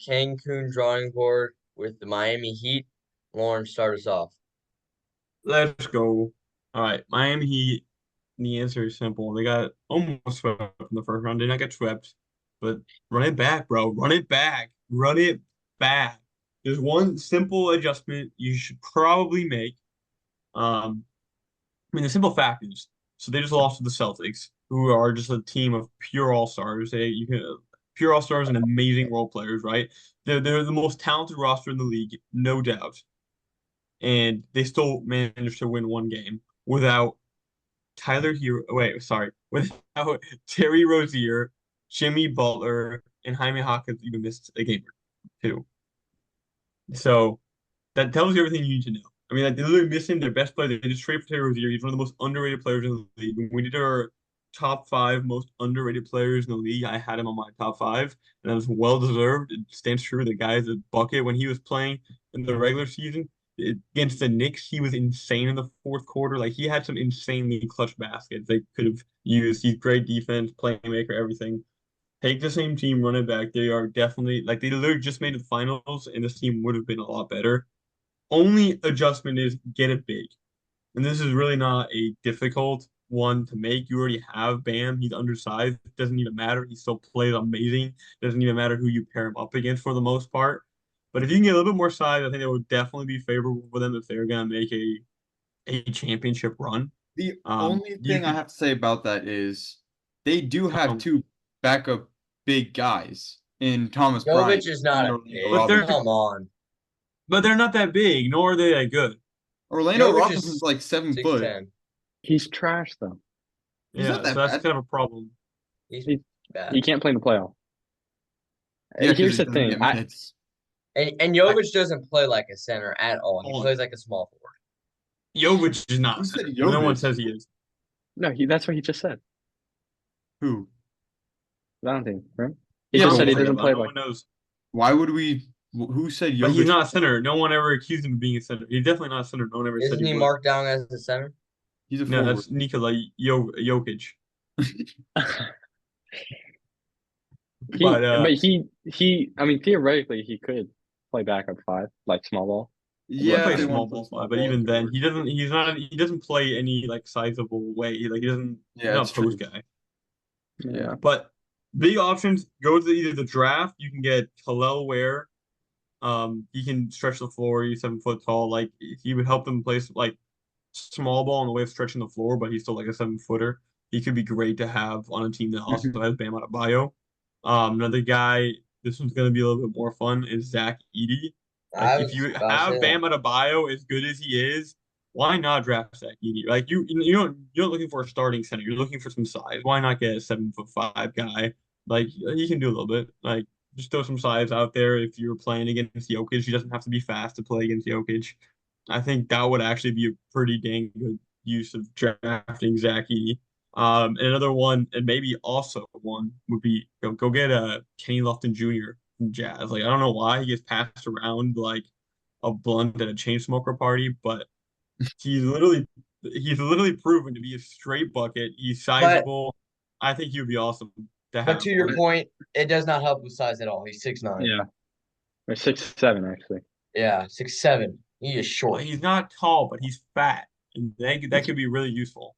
Cancun Drawing Board with the Miami Heat. Lauren, start us off. Let's go. All right, Miami Heat. The answer is simple. They got almost swept in the first round. Did not get swept, but run it back, bro. Run it back. Run it back. There's one simple adjustment you should probably make. The simple fact is, so they just lost to the Celtics, who are just a team of pure all-stars. Pure all-stars and amazing role players, right? They're the most talented roster in the league, no doubt. And they still managed to win one game without Tyler Hero. Wait, sorry, without Terry Rozier, Jimmy Butler, and Jaime Hawkins even missed a game or two. So that tells you everything you need to know. Like, they're literally missing their best player. They just traded for Terry Rozier. He's one of the most underrated players in the league. When we did our top five most underrated players in the league, I had him on my top five, and that was well deserved. It stands true. The guy's a bucket. When he was playing in the regular season against the Knicks, he was insane in the fourth quarter. Like, he had some insanely clutch baskets they could have used. He's great defense, playmaker, everything. Take the same team, run it back. They are definitely like they literally just made the finals, and this team would have been a lot better. Only adjustment is get it big. And this is really not a difficult one to make. You already have Bam. He's undersized. It doesn't even matter. He still plays amazing. It doesn't even matter who you pair him up against for the most part. But if you can get a little bit more size, I think it would definitely be favorable for them if they're going to make a championship run. The only You thing I can have to say about that is they do have tell two backup big guys in Thomas Bryant Jovic is not and a Orlando big. but they're Robinson. Come on. but they're not that big, nor are they that good. Orlando Jovic Robinson's is like 7 foot. 6'10". He's trash though. He's not Yeah, so that that's bad. kind of a problem. He's He bad. he can't play in the playoff. Yeah, because Here's he the doesn't thing. get I minutes. And I, Jovic doesn't play like a center at all. He oh, plays like a small forward. Jovic is not Who a said center. No one Jovic? says he is. no, that's what he just said. Who? Valentine, right? He Yeah, just but said he Probably, doesn't but play no like. one knows. why would we? Who said But he's Jovic? not a center. No one ever accused him of being a center. He's definitely not a center. No one ever said Isn't he he was. marked down as a center? He's a No, forward. that's Nikola Jokic. He, But but he. I mean, theoretically, he could play back at five, like small ball. he can Yeah, play if a they small want to play ball small five. But ball, even it could then, work. he doesn't. He's not. He doesn't play any like sizable way. Like, he doesn't. He's Yeah, not it's a post true. guy. Yeah. But big options. Go to either the draft. You can get Khalil Ware. He can stretch the floor. He's 7 foot tall. Like, he would help them play like small ball in the way of stretching the floor, but he's still like a 7 footer. He could be great to have on a team that also Mhm. has Bam Adebayo. Another guy, this one's gonna be a little bit more fun, is Zach Edey. Like, I if was you about to say have that. Bam Adebayo as good as he is, why not draft Zach Edey? Like, you're not looking for a starting center. You're looking for some size. Why not get a 7'5" guy? Like, he can do a little bit. Like, just throw some size out there. If you're playing against Jokic, he doesn't have to be fast to play against Jokic. I think that would actually be a pretty dang good use of drafting Zach Edey. And another one, and maybe also one, would be go get a Kenny Lofton Jr. from Jazz. Like, I don't know why he gets passed around like a blunt at a chain smoker party, but he's literally he's literally proven to be a straight bucket. He's But sizable. I think he would be awesome to but have. to your Like, point, it does not help with size at all. He's 6'9". Yeah. Or 6'7" actually. Yeah, 6'7". He is well, short. he's not tall, but he's fat, and that could be really useful.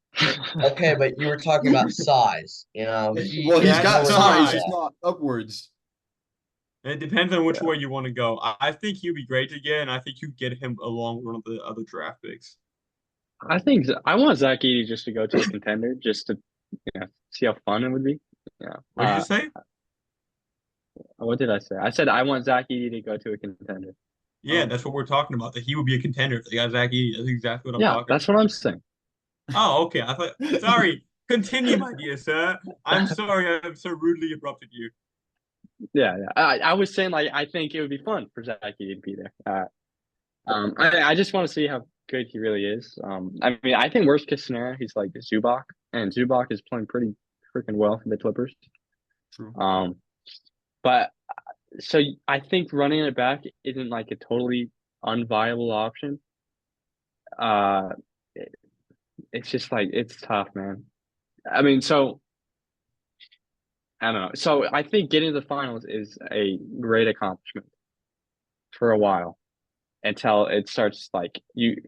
Okay, but you were talking about size. You know, he Well, he's That's got nowhere near size, size. just that. not upwards. It depends on which Yeah. way you want to go. I think he'd be great to get, and I think you get him along with one of the other draft picks. I think I want Zach Edey just to go to a contender, just to see how fun it would be. Yeah. What did you say? What did I say? I said I want Zach Edey to go to a contender. Yeah, that's what we're talking about. That he would be a contender if they got Zach Edey. That's exactly what I'm Yeah, talking that's about. what I'm saying. Oh, okay. I thought. Sorry. Continue, my dear sir. I'm sorry. I've so rudely interrupted you. Yeah, yeah. I was saying like I think it would be fun for Zach Edey to be there. I just want to see how good he really is. I mean, I think worst case scenario he's like Zubac, and Zubac is playing pretty freaking well for the Clippers. True. But so I think running it back isn't like a totally unviable option. Uh, it, it's just like it's tough, man. I mean, so I don't know. So I think getting to the finals is a great accomplishment for a while until it starts like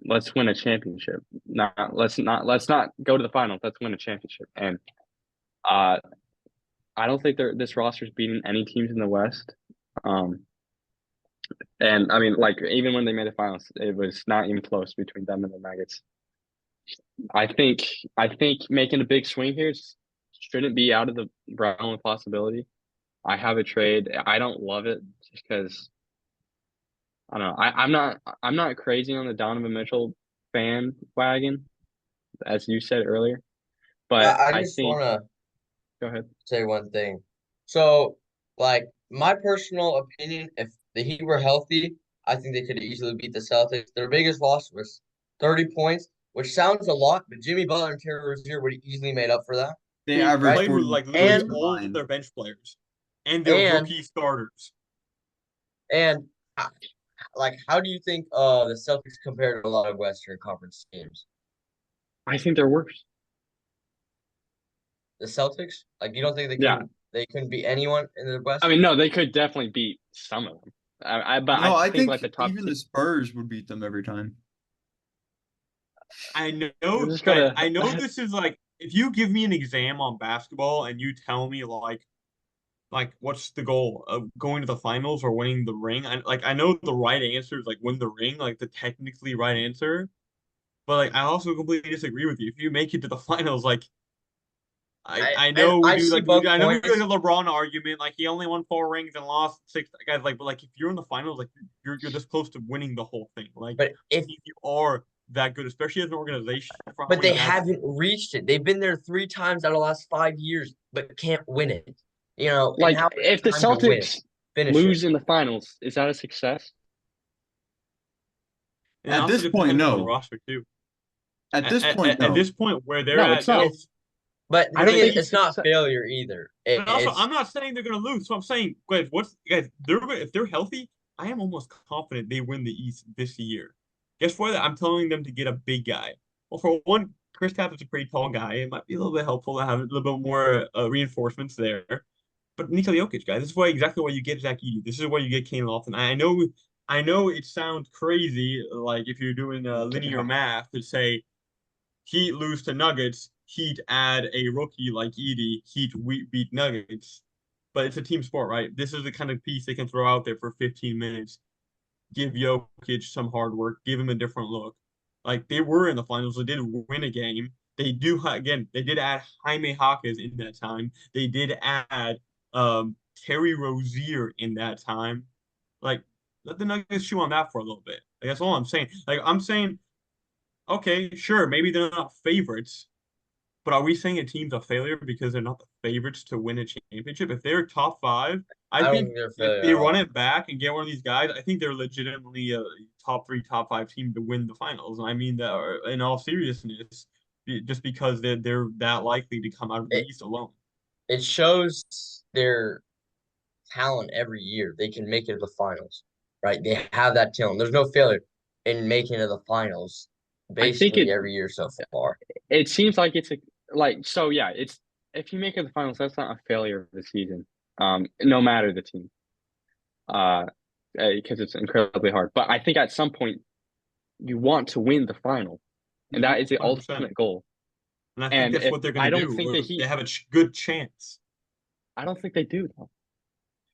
let's win a championship. Let's not go to the finals. Let's win a championship. And uh I don't think this roster's beating any teams in the West. And I mean, like even when they made the finals, it was not even close between them and the Nuggets. I think making a big swing here shouldn't be out of the realm of possibility. I have a trade. I don't love it just because I don't know. I'm not crazy on the Donovan Mitchell fan wagon, as you said earlier. But I I just think wanna go ahead. say one thing. So, like, my personal opinion, if the Heat were healthy, I think they could easily beat the Celtics. Their biggest loss was 30 points, which sounds a lot, but Jimmy Butler and Terry Rozier would have easily made up for that. They They averaged played with 40 like literally And- all of combined. their bench players and their And rookie starters. and like, how do you think the Celtics compare to a lot of Western Conference teams? I think they're worse. The Celtics, like, you don't think Yeah. they couldn't beat anyone in the West? I mean, no, they could definitely beat some of them. But No, I I think think like the top even two. the Spurs would beat them every time. I know, We're just guys, gonna- I know this is like if you give me an exam on basketball and you tell me like what's the goal of going to the finals or winning the ring? I know the right answer is like win the ring, like the technically right answer. But like I also completely disagree with you. If you make it to the finals, like I know I see both I know we do points. like a LeBron argument, like he only won 4 rings and lost 6 guys, like but like if you're in the finals, like you're this close to winning the whole thing. Like But if you are that good, especially as an organization. For how but many they guys- haven't reached it. They've been there 3 times out of the last 5 years, but can't win it. You know, and Like now if the it's time to win. Celtics Finish lose it. in the finals, is that a success? And it At also this point, depends on the no. roster too. At this point, At no. this point where they're No, at, it's not. it's But the I don't thing is, think it's it's not success. failure either. but also It's I'm not saying they're gonna lose. So I'm saying, guys, if they're healthy, I am almost confident they win the East this year. Guess what? I'm telling them to get a big guy. Well, for one, Kristaps is a pretty tall guy. It might be a little bit helpful to have a little bit more reinforcements there. But Nikola Jokic, guys, this is exactly why you get Zach Edey. This is why you get Kane Lofton. I know it sounds crazy, like if you're doing linear math to say Heat lose to Nuggets, Heat add a rookie like Edey, Heat beat Nuggets. But it's a team sport, right? This is the kind of piece they can throw out there for 15 minutes. Give Jokic some hard work, give him a different look. Like they were in the finals, they did win a game. They did add Jaime Jaquez in that time. They did add Terry Rozier in that time. Like, let the Nuggets chew on that for a little bit. Like, that's all I'm saying. Like, I'm saying, okay, sure, maybe they're not favorites, but are we saying a team's a failure because they're not the favorites to win a championship? If they're top 5, I I don't think think they're a if failure they at all. run it back and get one of these guys, I think they're legitimately a top 3, top 5 team to win the finals. And I mean that in all seriousness, just because they're that likely to come out of the It East alone. it shows their talent every year. They can make it to the finals, right? They have that talent. There's no failure in making it to the finals I think basically every year so far. it seems like it's so yeah, it's if you make it to the finals, that's not a failure of the season. No matter the team. Because it's incredibly hard. But I think at some point you want to win the final. And that is the 100%. ultimate goal. And I think And that's if what they're I going to don't do. think Or the Heat they have a good chance. I don't think they do though.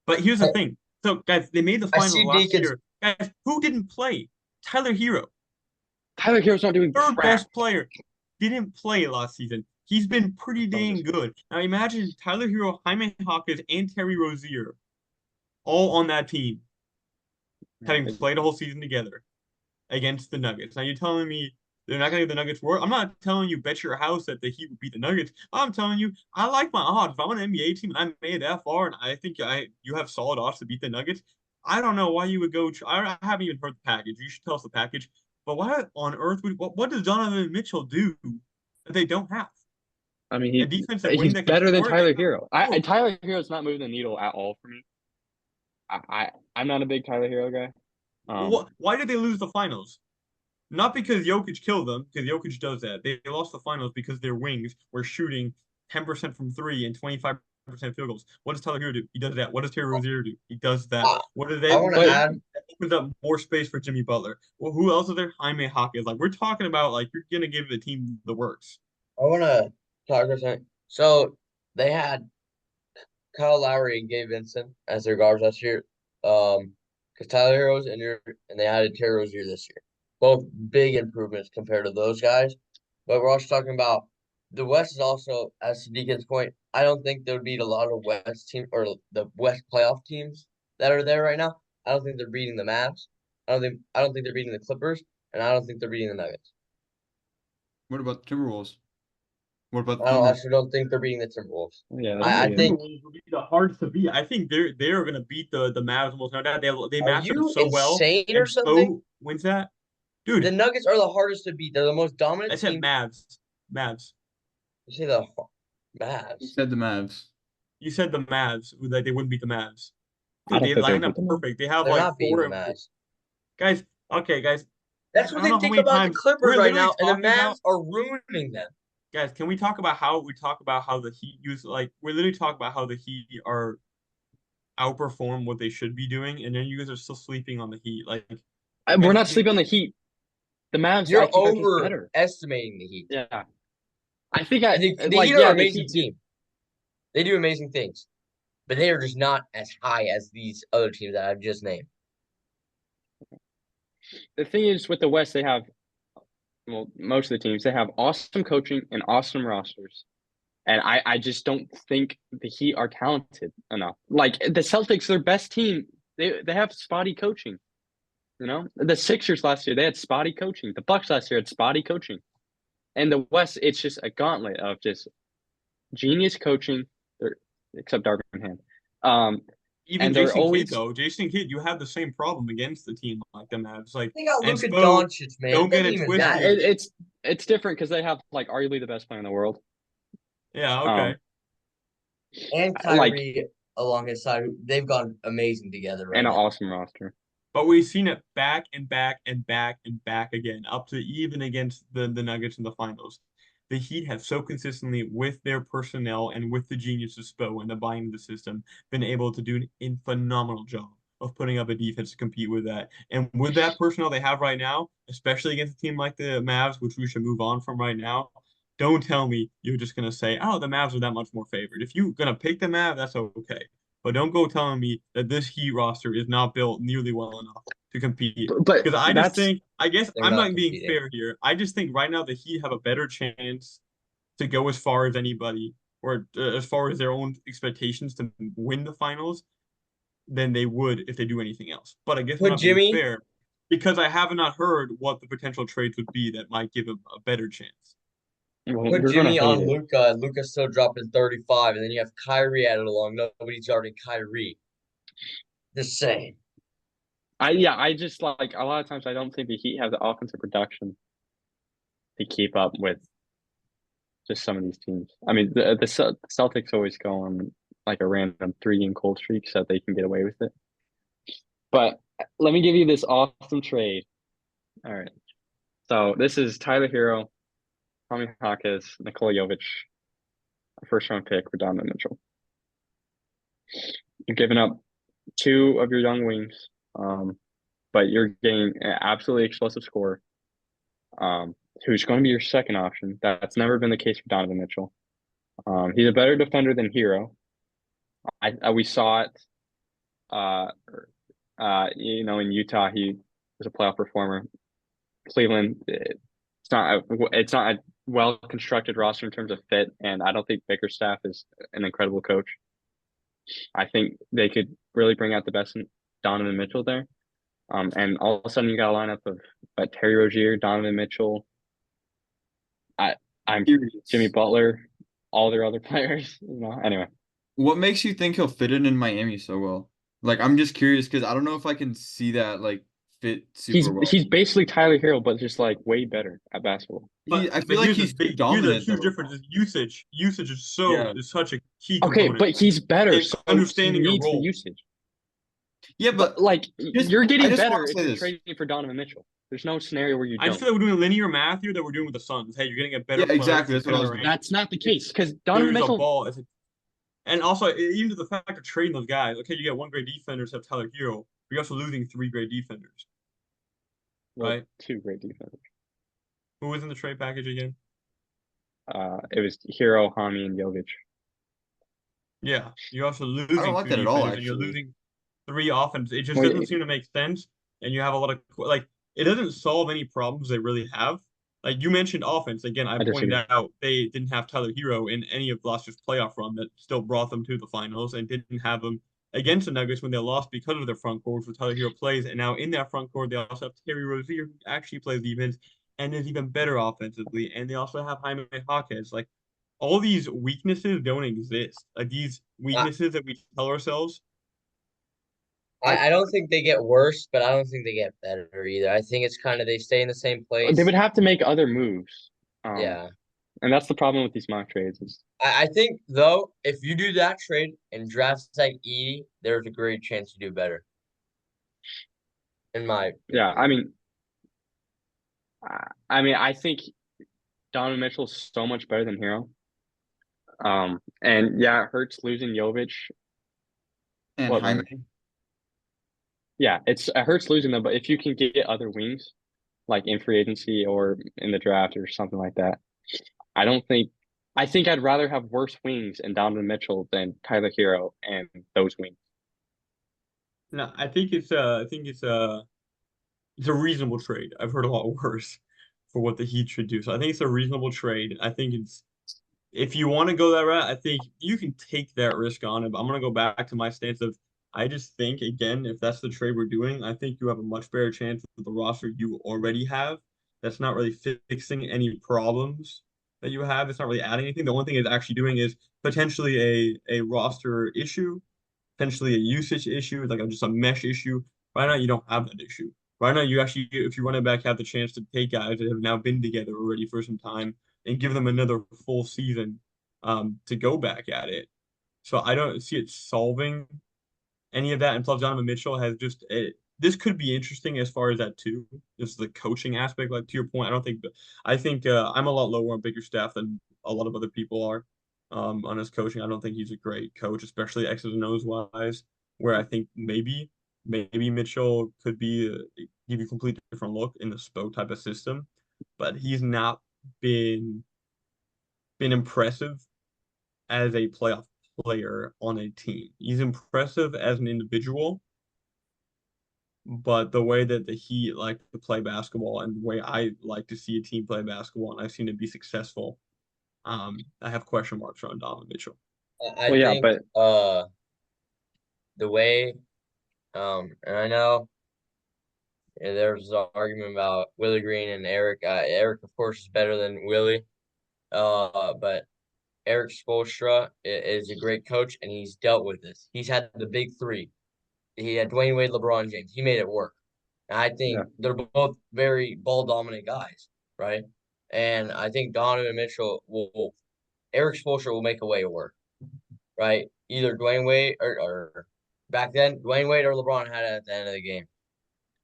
But here's the thing. So, guys, they made the I finals see last Deacon's year. Guys, who didn't play? Tyler Hero, Tyler Hero's not doing third crap. best player, didn't play last season. He's been pretty dang good. Now imagine Tyler Hero, Jaime Jaquez, and Terry Rozier all on that team, having played a whole season together against the Nuggets. Now you're telling me they're not going to give the Nuggets work? I'm not telling you bet your house that the Heat would beat the Nuggets. I'm telling you I like my odds. If I'm an NBA team and I made it that far, and I think you have solid odds to beat the Nuggets, I don't know why you would go. I haven't even heard the package. You should tell us the package. But why on earth what does Donovan Mitchell do that they don't have? I mean, A defensive wing he's that can better than score? Tyler Hero. Tyler Hero's not moving the needle at all for me. I'm not a big Tyler Hero guy. Why did they lose the finals? Not because Jokic killed them, because Jokic does that. They lost the finals because their wings were shooting 10% from 3 and 25% 75% field goals. What does Tyler Hero do? He does that. What does Terry Rozier do? He does that. I, What do I want to But- add. that opens up more space for Jimmy Butler. Well, who else is there? Jaime Hawkins. Like we're talking about, like you're gonna give the team the works. I want to talk for a second. So they had Kyle Lowry and Gabe Vincent as their guards last year. Because Tyler Hero's injured, and they added Terry Rozier this year. Both big improvements compared to those guys. But we're also talking about the West is also, as to Deacon's point, I don't think there would be a lot of West team or the West playoff teams that are there right now. I don't think they're beating the Mavs. I don't think they're beating the Clippers, and I don't think they're beating the Nuggets. What about the Timberwolves? What about the I Thunder? also don't think they're beating the Timberwolves. Yeah, I that's think- Timberwolves will be the hardest to beat. I think they're gonna beat the Mavs almost no doubt. They Are match you up so well. insane or And something? Spo wins that, dude. The Nuggets are the hardest to beat. They're the most dominant I said team. Mavs. You say the You Mavs. said the Mavs. You said the Mavs. Like they wouldn't beat the Mavs. I Dude, don't they think they line would up beat the Mavs. perfect. They have They're like not beating 4 the Mavs. guys. Okay, guys. That's I what don't they know how think many about the times- Clippers we're right literally now, and the talking about- Mavs are ruining them. Guys, can we talk about how the Heat use like we're literally talking about how the Heat are outperform what they should be doing, and then you guys are still sleeping on the Heat. Like We're not sleeping on the Heat. The Mavs, I You're think, are just better. overestimating the Heat. Yeah, I think The like Heat are yeah, an the amazing Heat- team. They do amazing things, but they are just not as high as these other teams that I've just named. The thing is with the West, they have most of the teams they have awesome coaching and awesome rosters, and I just don't think the Heat are talented enough. Like the Celtics, their best team, they have spotty coaching. You know, the Sixers last year they had spotty coaching. The Bucks last year had spotty coaching, and the West it's just a gauntlet of just genius coaching. Except Darvin Ham. even And they're Jason always- Kidd though, Jason Kidd, you have the same problem against the team like the Mavs. Like They got And Luka Spo, Doncic, man. don't get Doesn't it even twisted. matter. It's different because they have like arguably the best player in the world. yeah, okay. And like- Kyrie along his side, they've gone amazing together right And an now. awesome roster. But we've seen it back and back and back and back again, up to even against the Nuggets in the finals. The Heat have so consistently, with their personnel and with the genius of Spo and the buying of the system, been able to do a phenomenal job of putting up a defense to compete with that. And with that personnel they have right now, especially against a team like the Mavs, which we should move on from right now, don't tell me you're just going to say, oh, the Mavs are that much more favored. If you're going to pick the Mavs, that's okay. But don't go telling me that this Heat roster is not built nearly well enough to compete. But Because I just think, I guess They're I'm not not being competing. fair here. I just think right now the Heat have a better chance to go as far as anybody, or as far as their own expectations to win the finals, than they would if they do anything else. But I guess I'm But not being Jimmy- fair because I have not heard what the potential trades would be that might give them a better chance. well, Put you're gonna Jimmy hate on it. Luka, and Luka still dropping 35, and then you have Kyrie added along. Nobody's guarding Kyrie. Just saying. I just like a lot of times I don't think the Heat have the offensive production to keep up with just some of these teams. I mean, the Celtics always go on like a random 3-game cold streak so that they can get away with it. But let me give you this awesome trade. All right. So this is Tyler Hero, Tommy Hawkins, Nikola Jovic, a first-round pick for Donovan Mitchell. You've given up 2 of your young wings, but you're getting an absolutely explosive scorer, who's going to be your second option. That's never been the case for Donovan Mitchell. He's a better defender than Hero. We saw it. In Utah, he was a playoff performer. Cleveland, it's not a well constructed roster in terms of fit, and I don't think Bickerstaff is an incredible coach. I think they could really bring out the best in Donovan Mitchell there. And all of a sudden you got a lineup of Terry Rozier, Donovan Mitchell. I'm Jimmy Butler, all their other players. Anyway. What makes you think he'll fit in Miami so well? Like, I'm just curious because I don't know if I can see that like fit super well. He's basically Tyler Hero, but just like way better at basketball. I feel like he's too dominant. Here's a huge though. difference. Is usage. Usage is such a key Okay, component. but he's better. It's So understanding he your needs the role. usage. Yeah, but Like you're I getting just better wanna if say you're this. trading for Donovan Mitchell. There's no scenario where you I just don't. feel like we're doing linear math here that we're doing with the Suns. Hey, you're getting a better Yeah, player exactly, from that's what I was center doing. range. That's not the case because Donovan There's a Mitchell. ball. And also, even to the fact of trading those guys, okay, you get one great defender except Tyler Hero, but you're also losing three great defenders, Well, right? two great defenders. Who was in the trade package again? It was Hero, Hami, and Jovic. Yeah, you're also I don't losing like two that at all, defenders and you're actually. losing three offense. It just doesn't Wait, seem to make sense. And you have a lot of like it doesn't solve any problems they really have. Like you mentioned offense again, I I pointed disagree. out they didn't have Tyler Hero in any of last year's playoff run that still brought them to the finals and didn't have them against the Nuggets when they lost because of their front court where Tyler Hero plays. And now in that front court, they also have Terry Rozier who actually plays defense and is even better offensively. And they also have Jaime Jaquez. Like all these weaknesses don't exist. Like these I, weaknesses that we tell ourselves. I don't think they get worse, but I don't think they get better either. I think it's kind of they stay in the same They place. would have to make other moves. Yeah. And that's the problem with these mock trades is I think though, if you do that trade and draft like Edie, there's a great chance you do better. In my yeah, opinion. I think Donovan Mitchell's so much better than Hero. And yeah, it hurts losing Jovic. And What Jaime. man? Yeah, it hurts losing them, but if you can get other wings, like in free agency or in the draft or something like that, I don't think I think I'd rather have worse wings and Donovan Mitchell than Tyler Hero and those wings. No, I think it's a reasonable trade. I've heard a lot worse for what the Heat should do. So I think it's a reasonable trade. I think it's if you want to go that route, I think you can take that risk on it. But I'm gonna go back to my stance of I just think again, if that's the trade we're doing, I think you have a much better chance with the roster you already have. That's not really fixing any problems that you have. It's not really adding anything. The only thing it's actually doing is potentially a roster issue, potentially a usage issue, like just a mesh issue. Right now, you don't have that issue. Right now, you actually, if you run it back, have the chance to take guys that have now been together already for some time and give them another full season to go back at it. So I don't see it solving any of that. And plus, Donovan Mitchell has just this could be interesting as far as that too. Just the coaching aspect, like to your point, I think I'm a lot lower on Bickerstaff than a lot of other people are on his coaching. I don't think he's a great coach, especially X's and O's wise. Where I think maybe Mitchell could be give you a completely different look in the Spo type of system, but he's not been impressive as a playoff player on a team. He's impressive as an individual, but the way that the Heat like to play basketball and the way I like to see a team play basketball, and I've seen it be successful, I have question marks around Donovan Mitchell. I Well, yeah, think but the way and I know there's an argument about Willie Green and Eric. Eric, of course, is better than Willie. But Eric Spoelstra is a great coach, and he's dealt with this. He's had the big three. He had Dwayne Wade, LeBron James. He made it work. And I yeah, think they're both very ball dominant guys, right? And I think Donovan Mitchell Eric Spoelstra will make a way to work, right? Either Dwayne Wade or back then, Dwayne Wade or LeBron had it at the end of the game.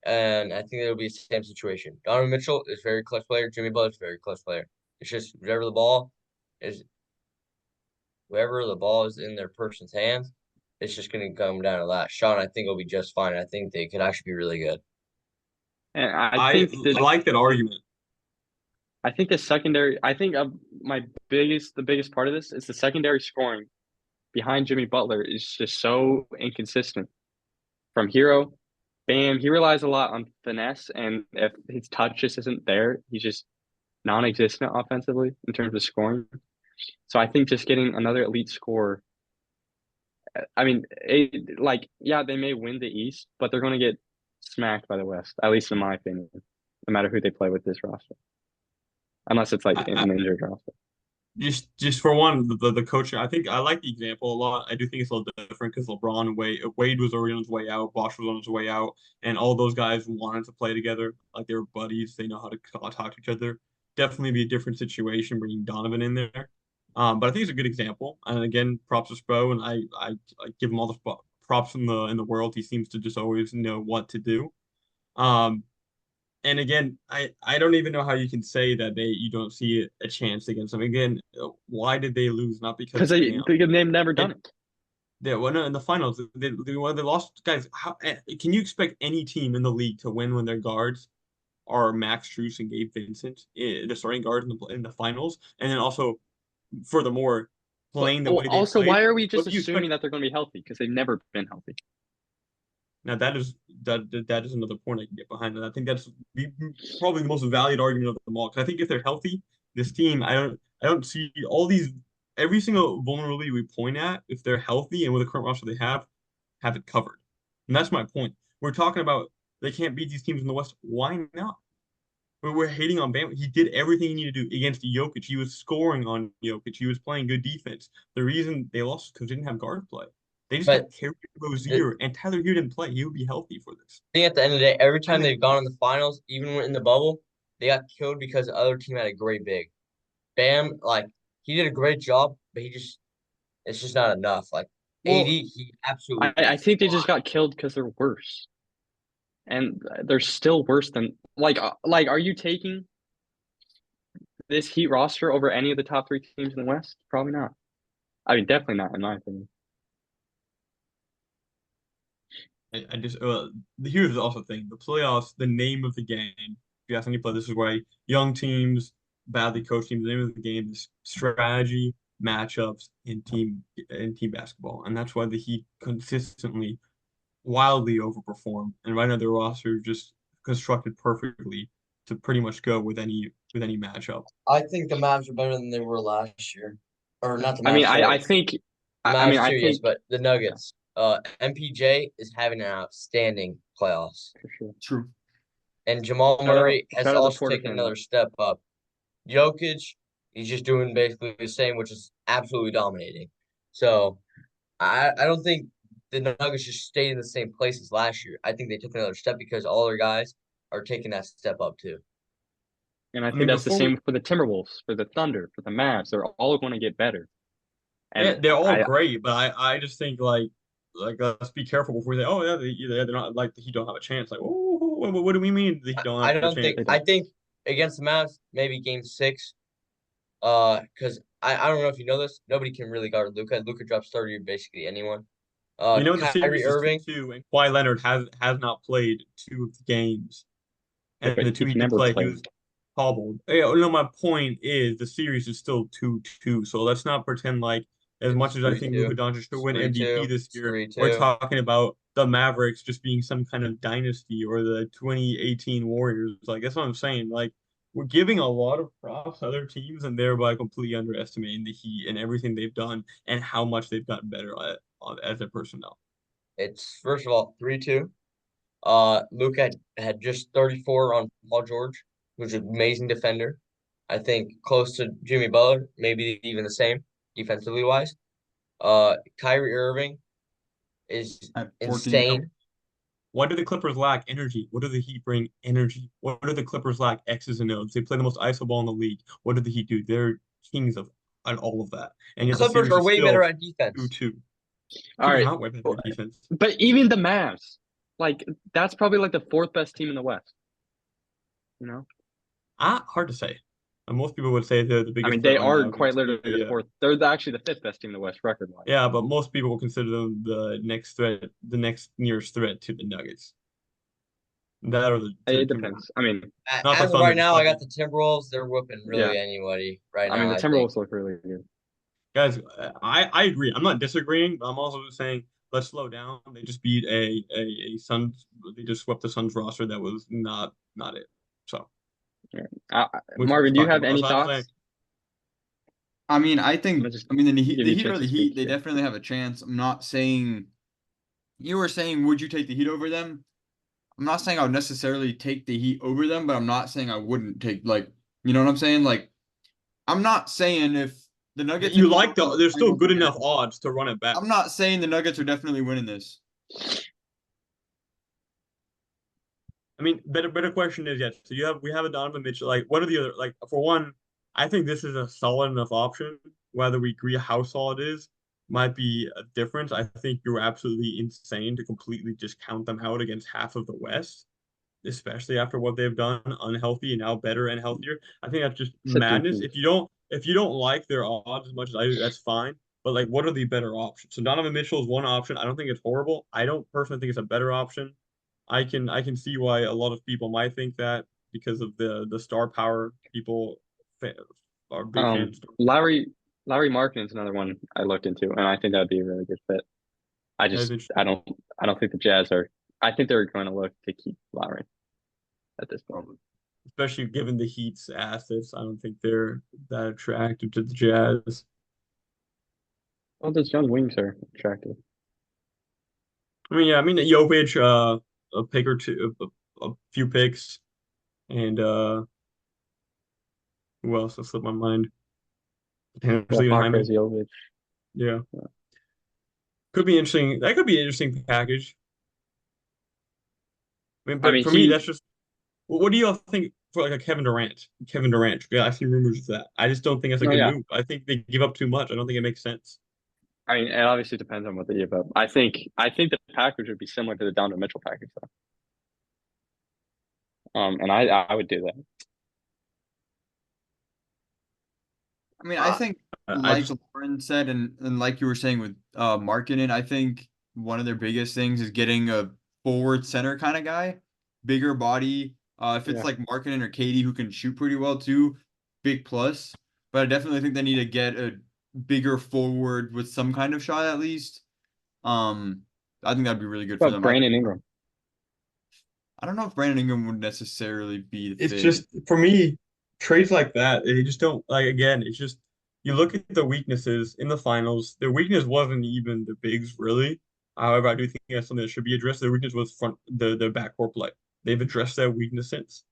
And I think it'll be the same situation. Donovan Mitchell is a very clutch player. Jimmy Butler's a very clutch player. It's just is wherever the ball is in their person's hands, it's just going to come down to that. Sean, I think will be just fine. I think they could actually be really good. and I I think that like that argument. I think the secondary. I think the biggest part of this is the secondary scoring behind Jimmy Butler is just so inconsistent. From Hero, Bam, he relies a lot on finesse, and if his touch just isn't there, he's just non-existent offensively in terms of scoring. So I think just getting another elite scorer. I mean, yeah, they may win the East, but they're going to get smacked by the West, at least in my opinion, no matter who they play with this roster, unless it's like I an injured roster. just for one, the coaching. I think I like the example a lot. I do think it's a little different because LeBron and Wade was already on his way out, Bosh was on his way out, and all those guys wanted to play together. Like they were buddies. They know how to talk to each other. Definitely be a different situation bringing Donovan in there. But I think it's a good example. And again, props to Spo, and I give him all the props in the world. He seems to just always know what to do. Um, And again, I don't even know how you can say that you don't see a chance against them. Again, why did they lose? Not because because they've never done it. they won in the finals. They lost. Guys, can you expect any team in the league to win when their guards are Max Strus and Gabe Vincent, the starting guards in the finals, and then also, furthermore, playing the way they Also, play? why are we What just do you assuming expect? that they're going to be healthy? Because they've never been healthy. Now that is another point I can get behind, and I think that's probably the most valid argument of them all. Because I think if they're healthy, this team, I don't see all these every single vulnerability we point at. If they're healthy and with the current roster they have it covered, and that's my point. We're talking about they can't beat these teams in the West. Why not? We're hating on Bam. He did everything he needed to do against Jokic. He was scoring on Jokic. He was playing good defense. The reason they lost is because they didn't have guard play. They just But got Terry the Rozier, and Tyler Hero didn't play. He would be healthy for this. thing at the end of the day, every time And they've gone in the finals, even when in the bubble, they got killed because the other team had a great big. Bam, like he did a great job, but it's just not enough. Like well, AD, he absolutely I think they just flies. got killed because they're worse, and they're still worse than like. Are you taking this Heat roster over any of the top three teams in the West? Probably not. I mean, definitely not, in my opinion. I just here's also the thing: the playoffs, the name of the game. If you ask any player, this is why young teams, badly coached teams. The name of the game is strategy, matchups, and team basketball, and that's why the Heat consistently, wildly overperform. And right now, their roster is just constructed perfectly to pretty much go with any matchup. I think the Mavs are better than they were last year, or not the I mean, Mavs. I Sorry, think, the I mean, Mavs I too. Yes, think but the Nuggets. MPJ is having an outstanding playoffs, for sure. True. and Jamal Murray has Shout out to also Porter taken family. another step up. Jokic, he's just doing basically the same, which is absolutely dominating. So I don't think the Nuggets just stayed in the same place as last year. I think they took another step because all their guys are taking that step up too. And I I think mean, that's the before we, same for the Timberwolves, for the Thunder, for the Mavs. They're all going to get better. yeah, And they're all I great, but I just think like let's be careful before they oh yeah they're not like he don't have a chance. Like what do we mean that he don't I have a don't chance? think they I don't. think against the Mavs, maybe game six. Because I don't know if you know this, nobody can really guard Luka. Luka drops 30 to basically anyone. The Kyrie series is Irving, 2-2, and Kawhi Leonard has not played two of the games, and But the two he's he did never play, he played. was hobbled. Yeah, no, my point is the series is still 2-2, so let's not pretend like as much it's as I think 3-2. Luka Doncic should It's win 3-2. MVP this It's year, we're 3-2. talking about the Mavericks just being some kind of dynasty or the 2018 Warriors. Like that's what I'm saying. Like we're giving a lot of props to other teams and thereby completely underestimating the Heat and everything they've done and how much they've gotten better as their personnel. It's first of all 3-2. Luka had just 34 on Paul George, who's an amazing defender. I think close to Jimmy Butler, maybe even the same defensively wise. Kyrie Irving is At 14 mil. insane. Why do the Clippers lack energy? What do the Heat bring? Energy. What do the Clippers lack? X's and O's. They play the most ISO ball in the league. What do the Heat do? They're kings of on all of that. And yet the Clippers series are is way better still at defense. 2-2. All Clippers are right. not way better at defense. But even the Mavs, like that's probably like the fourth best team in the West. You know? Hard to say. Most people would say they're the I biggest mean, threat they right now are quite against literally the yeah. fourth. They're actually the fifth best team in the West record wise. Yeah, but most people will consider them the next nearest threat to the Nuggets. That or the It Timberwolves. depends. I mean, Not the As of Thunder. right The now, I got Thunder. the Timberwolves. They're whooping yeah. really anybody right I mean, now, the I think. Timberwolves look really good. Guys, I agree. I'm not disagreeing, but I'm also saying let's slow down. They just beat a Suns. They just swept the Suns roster that was not it. So Yeah. which we'll Marvin, do you talk have about. any So I'm saying thoughts? I mean, I'm gonna just the Heat, give the you a Heat are chance to the Heat. speak. They definitely have a chance. I'm not saying you were saying would you take the Heat over them? I'm not saying I would necessarily take the Heat over them, but I'm not saying I wouldn't take like you know what I'm saying? Like I'm not saying if the Nuggets you end up like going to the there's still finals good enough again, odds to run it back. I'm not saying the Nuggets are definitely winning this. I mean, better question is yes. So we have a Donovan Mitchell. Like, what are the other like? For one, I think this is a solid enough option. Whether we agree how solid it is might be a difference. I think you're absolutely insane to completely just count them out against half of the West. especially after what they've done, unhealthy and now better and healthier. I think that's just It's a madness. three-peat. If you don't like their odds as much as I do, that's fine. But like, what are the better options? So Donovan Mitchell is one option. I don't think it's horrible. I don't personally think it's a better option. I can see why a lot of people might think that because of the star power. People fa are big Um, fans. Larry Larry Markkinen's another one I looked into, and I think that'd be a really good fit. I That's just I interesting. don't I don't think the Jazz are. I think they're going to look to keep Lowry at this point. Especially given the Heat's assets. I don't think they're that attractive to the Jazz. Well, those young wings are attractive. I mean, yeah, I mean Jokic, a pick or two, a few picks, and who else? That slipped my mind. Yeah, Potentially even Hyman. Marcos Jovic. Yeah, could be interesting. That could be an interesting package. I mean, I but mean, for me, that's just. What do you all think for like a Kevin Durant? Kevin Durant. Yeah, I've seen rumors of that. I just don't think that's a no, good yeah. move. I think they give up too much. I don't think it makes sense. I mean, it obviously depends on what they give up. I think the package would be similar to the Donovan Mitchell package, though. And I would do that. I mean, I Uh, think I like just Lauren said, and like you were saying with marketing, I think one of their biggest things is getting a forward center kind of guy, bigger body. If it's Yeah. like marketing or Katie who can shoot pretty well too, big plus. But I definitely think they need to get a bigger forward with some kind of shot at least. Um, I think that'd be really good for But them. Brandon Ingram. I don't know if Brandon Ingram would necessarily be the it's fit. just for me, trades like that, they just don't like again, it's just you look at the weaknesses in the finals, their weakness wasn't even the bigs really. However, I do think that's something that should be addressed. Their weakness was the backcourt play. They've addressed that weakness since.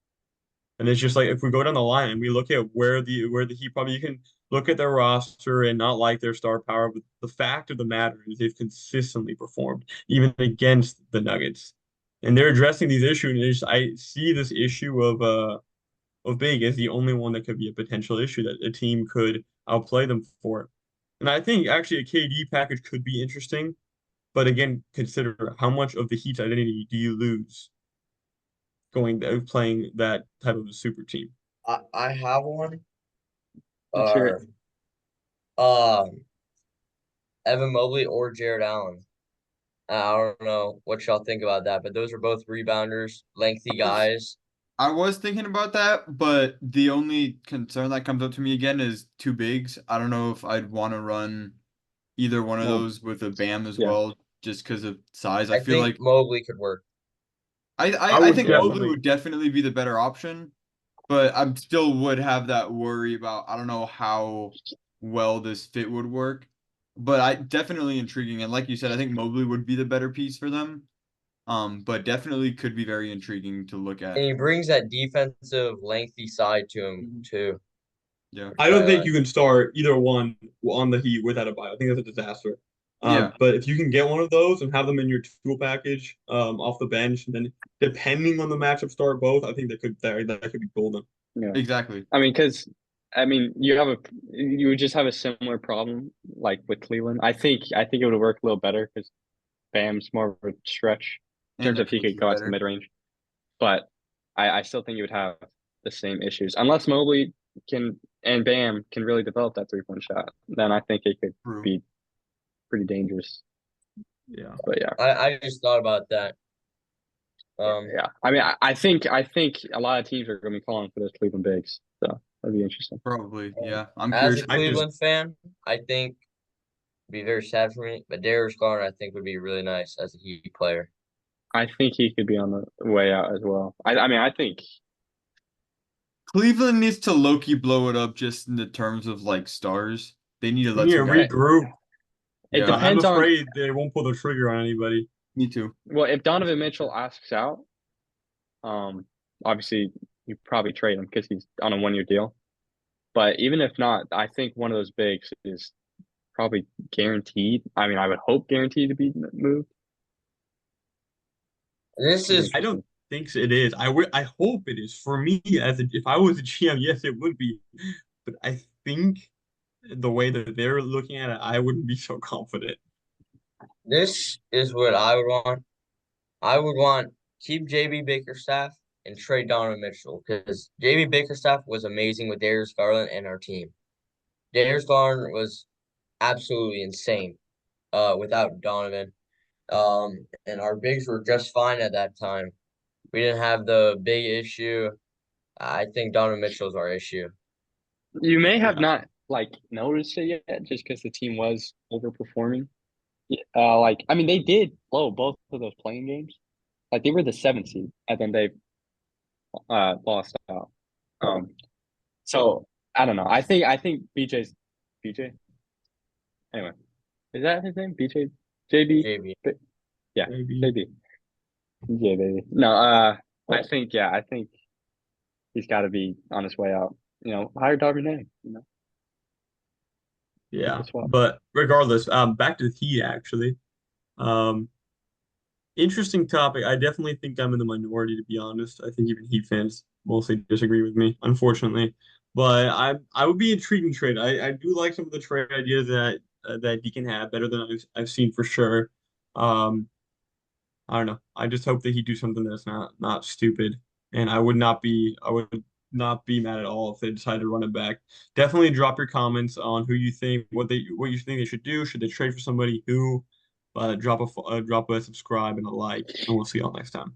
And it's just like if we go down the line and we look at where the Heat probably you can look at their roster and not like their star power, but the fact of the matter is they've consistently performed, even against the Nuggets. And they're addressing these issues, and I see this issue of big as the only one that could be a potential issue that a team could outplay them for. And I think actually a KD package could be interesting, but again, consider how much of the Heat's identity do you lose playing that type of a super team. I have one. Let's hear it. Um, Evan Mobley or Jared Allen. I don't know what y'all think about that, but those are both rebounders, lengthy guys. I was thinking about that, but the only concern that comes up to me again is two bigs. I don't know if I'd want to run either one of Well, those with a BAM as yeah. well, just because of size. I I feel think like Mobley could work. I I would think Yeah. Mobley definitely would definitely be the better option, but I still would have that worry about I don't know how well this fit would work. But I definitely intriguing, and like you said, I think Mobley would be the better piece for them. But definitely could be very intriguing to look And at. he brings that defensive lengthy side to him Mhm. too, Yeah. which I I don't think like. you can start either one on the Heat without a buy. I think that's a disaster. Yeah. But if you can get one of those and have them in your tool package, off the bench, and then depending on the matchup, start both. I think that could be golden. Yeah. Exactly. I mean, because you would just have a similar problem like with Cleveland. I think it would work a little better because Bam's more of a stretch in And terms the of he pace could is go out to the better. mid range. But I still think you would have the same issues unless Mobley can and Bam can really develop that 3-point shot. Then I think it could True. be pretty dangerous. Yeah. But yeah, I just thought about that. yeah. I mean, I think a lot of teams are going to be calling for those Cleveland bigs, so that'd be interesting. Probably. Yeah. I'm As curious. a I just Cleveland fan, I think it'd be very sad for me, but Darius Garland I think would be really nice as a Heat player. I think he could be on the way out as well. I mean, I think Cleveland needs to low-key blow it up just in the terms of like stars. They need to let yeah, some guys. regroup. it Yeah. I'm depends on. afraid they won't pull the trigger on anybody. Me too. Well, if Donovan Mitchell asks out, obviously you probably trade him because he's on a 1-year deal. But even if not, I think one of those bigs is probably guaranteed. I mean, I would hope guaranteed to be moved. This It'd be is I don't interesting. think it is. I hope it is. For me, if I was a GM, yes, it would be. But I think the way that they're looking at it, I wouldn't be so confident. this is what I would want. I would want keep JB Bickerstaff and trade Donovan Mitchell because JB Bickerstaff was amazing with Darius Garland and our team. Darius Garland was absolutely insane without Donovan. And our bigs were just fine at that time. We didn't have the big issue. I think Donovan Mitchell's our issue. You may have Yeah. not like noticed it yet, just because the team was overperforming. Like I mean, they did blow both of those playing games. Like they were the 7th seed, and then they lost out. So I don't know. I think BJ. Anyway, is that his name? BJ JB. JB. Yeah, Maybe. JB. Yeah, baby. No, I think he's got to be on his way out. Hire Darvin Ham. Yeah. Guess what? But regardless, back to the Heat actually. Um, Interesting topic. I definitely think I'm in the minority, to be honest. I think even Heat fans mostly disagree with me, unfortunately. But I would be intriguing trade. I do like some of the trade ideas that Deacon had, better than I've seen for sure. Um, I don't know. I just hope that he do something that's not stupid. And I would not be mad at all if they decide to run it back. Definitely drop your comments on who you think what you think they should do. Should they trade for somebody who? Drop a subscribe and a like, and we'll see y'all next time.